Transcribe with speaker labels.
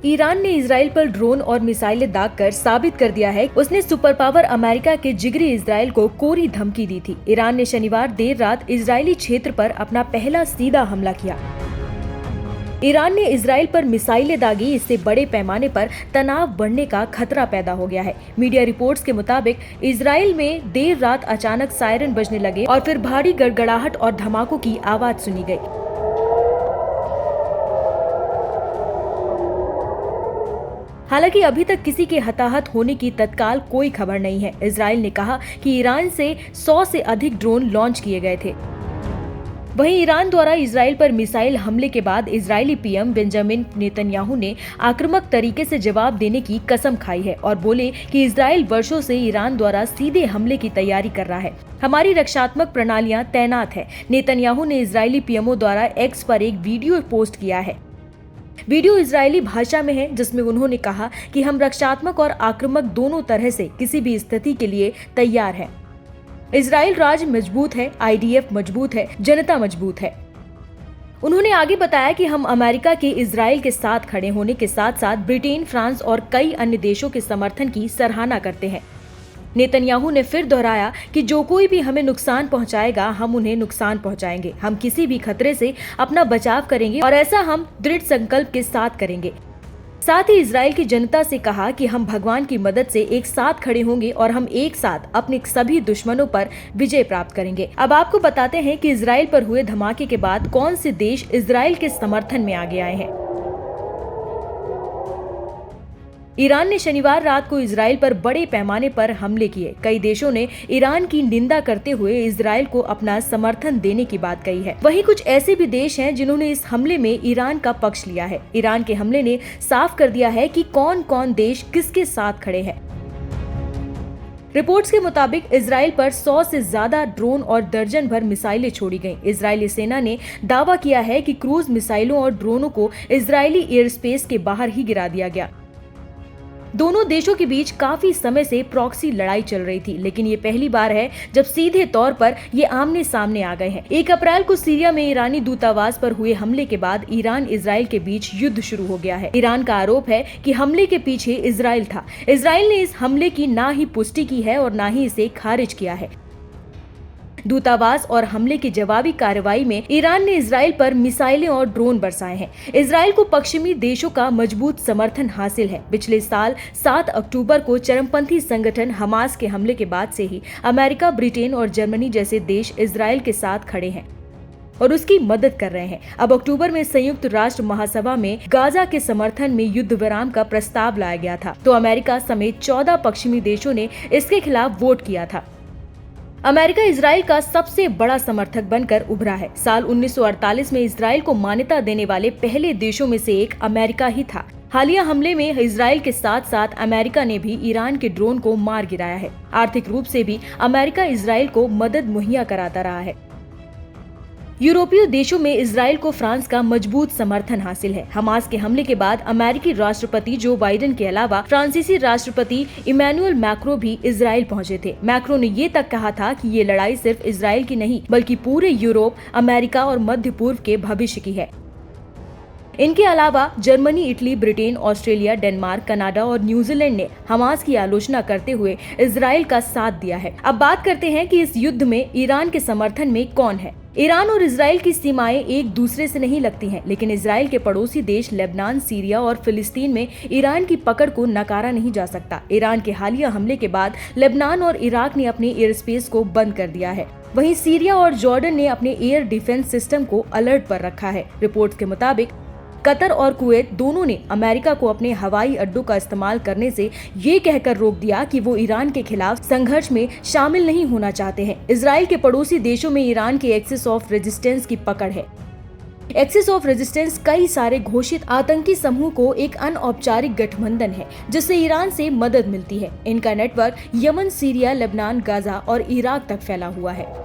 Speaker 1: Iran ने Israel पर drone और मिसाइलें दागकर साबित कर दिया है उसने सुपर पावर अमेरिका के जिगरी इजराइल को कोरी धमकी दी थी। ईरान ने शनिवार देर रात इजरायली क्षेत्र पर अपना पहला सीधा हमला किया। ईरान ने इजराइल पर मिसाइलें दागी, इससे बड़े पैमाने पर तनाव बढ़ने का खतरा पैदा हो गया है। मीडिया रिपोर्ट्स के मुताबिक इजराइल में देर रात अचानक सायरन बजने लगे और फिर भारी गड़गड़ाहट और धमाकों की आवाज सुनी गई। हालांकि अभी तक किसी के हताहत होने की तत्काल कोई खबर नहीं है। इजराइल ने कहा कि ईरान से 100 से अधिक ड्रोन लॉन्च किए गए थे। वहीं ईरान द्वारा इजराइल पर मिसाइल हमले के बाद इजरायली पीएम बेंजामिन नेतन्याहू ने आक्रामक तरीके से जवाब देने की कसम खाई है और बोले कि इजराइल वर्षों से ईरान द्वारा सीधे हमले की तैयारी कर रहा है। हमारी रक्षात्मक प्रणालियां तैनात है। नेतन्याहू ने इजरायली पीएमओ द्वारा एक्स पर एक वीडियो पोस्ट किया है। वीडियो इजरायली भाषा में है, जिसमें उन्होंने कहा कि हम रक्षात्मक और आक्रामक दोनों तरह से किसी भी स्थिति के लिए तैयार हैं। इजराइल राज्य मजबूत है, आईडीएफ मजबूत है, जनता मजबूत है। उन्होंने आगे बताया कि हम अमेरिका के इजराइल के साथ खड़े होने के साथ साथ ब्रिटेन, फ्रांस और कई अन्य देशों के समर्थन की सराहना करते हैं। नेतन्याहू ने फिर दोहराया कि जो कोई भी हमें नुकसान पहुंचाएगा, हम उन्हें नुकसान पहुंचाएंगे। हम किसी भी खतरे से अपना बचाव करेंगे और ऐसा हम दृढ़ संकल्प के साथ करेंगे। साथ ही इजराइल की जनता से कहा कि हम भगवान की मदद से एक साथ खड़े होंगे और हम एक साथ अपने सभी दुश्मनों पर विजय प्राप्त करेंगे। अब आपको बताते हैं कि इजराइल पर हुए धमाके के बाद कौन से देश इजराइल के समर्थन में आगे आए हैं। ईरान ने शनिवार रात को इजराइल पर बड़े पैमाने पर हमले किए। कई देशों ने ईरान की निंदा करते हुए इजराइल को अपना समर्थन देने की बात कही है। वहीं कुछ ऐसे भी देश हैं जिन्होंने इस हमले में ईरान का पक्ष लिया है। ईरान के हमले ने साफ कर दिया है कि कौन कौन देश किसके साथ खड़े हैं। रिपोर्ट्स के मुताबिक इजराइल पर 100 से ज्यादा ड्रोन और दर्जन भर मिसाइलें छोड़ी गईं। इजरायली सेना ने दावा किया है कि क्रूज मिसाइलों और ड्रोनों को इजरायली एयर स्पेस के बाहर ही गिरा दिया गया। दोनों देशों के बीच काफी समय से प्रॉक्सी लड़ाई चल रही थी, लेकिन ये पहली बार है जब सीधे तौर पर ये आमने सामने आ गए हैं। 1 अप्रैल को सीरिया में ईरानी दूतावास पर हुए हमले के बाद ईरान इजराइल के बीच युद्ध शुरू हो गया है। ईरान का आरोप है कि हमले के पीछे इजराइल था। इजराइल ने इस हमले की ना ही पुष्टि की है और ना ही इसे खारिज किया है। दूतावास और हमले की जवाबी कार्रवाई में ईरान ने इजराइल पर मिसाइलें और ड्रोन बरसाए हैं। इजराइल को पश्चिमी देशों का मजबूत समर्थन हासिल है। पिछले साल 7 अक्टूबर को चरमपंथी संगठन हमास के हमले के बाद से ही अमेरिका, ब्रिटेन और जर्मनी जैसे देश इजराइल के साथ खड़े हैं और उसकी मदद कर रहे हैं। अब अक्टूबर में संयुक्त राष्ट्र महासभा में गाजा के समर्थन में युद्ध विराम का प्रस्ताव लाया गया था, तो अमेरिका समेत 14 पश्चिमी देशों ने इसके खिलाफ वोट किया था। अमेरिका इजराइल का सबसे बड़ा समर्थक बनकर उभरा है। साल 1948 में इजराइल को मान्यता देने वाले पहले देशों में से एक अमेरिका ही था। हालिया हमले में इजराइल के साथ साथ अमेरिका ने भी ईरान के ड्रोन को मार गिराया है। आर्थिक रूप से भी अमेरिका इजराइल को मदद मुहैया कराता रहा है। यूरोपीय देशों में इजराइल को फ्रांस का मजबूत समर्थन हासिल है। हमास के हमले के बाद अमेरिकी राष्ट्रपति जो बाइडेन के अलावा फ्रांसीसी राष्ट्रपति इमैनुअल मैक्रो भी इजराइल पहुंचे थे। मैक्रो ने ये तक कहा था कि ये लड़ाई सिर्फ इजराइल की नहीं बल्कि पूरे यूरोप, अमेरिका और मध्य पूर्व के भविष्य की है। इनके अलावा Germany, Italy, Britain, Australia, Denmark, Canada और न्यूजीलैंड ने हमास की आलोचना करते हुए इजराइल का साथ दिया है। अब बात करते हैं कि इस युद्ध में ईरान के समर्थन में कौन है। ईरान और इजराइल की सीमाएं एक दूसरे से नहीं लगती हैं, लेकिन इजराइल के पड़ोसी देश लेबनान, सीरिया और फिलिस्तीन में ईरान की पकड़ को नकारा नहीं जा सकता। ईरान के हालिया हमले के बाद लेबनान और इराक ने अपने एयर स्पेस को बंद कर दिया है। वहीं सीरिया और जॉर्डन ने अपने एयर डिफेंस सिस्टम को अलर्ट पर रखा है। रिपोर्ट्स के मुताबिक कतर और कुवैत दोनों ने अमेरिका को अपने हवाई अड्डों का इस्तेमाल करने से ये कहकर रोक दिया कि वो ईरान के खिलाफ संघर्ष में शामिल नहीं होना चाहते हैं। इजराइल के पड़ोसी देशों में ईरान के एक्सिस ऑफ रेजिस्टेंस की पकड़ है। एक्सिस ऑफ रेजिस्टेंस कई सारे घोषित आतंकी समूह को एक अनौपचारिक गठबंधन है जिससे ईरान से मदद मिलती है। इनका network Yemen, Syria, Lebanon, Gaza और इराक तक फैला हुआ है।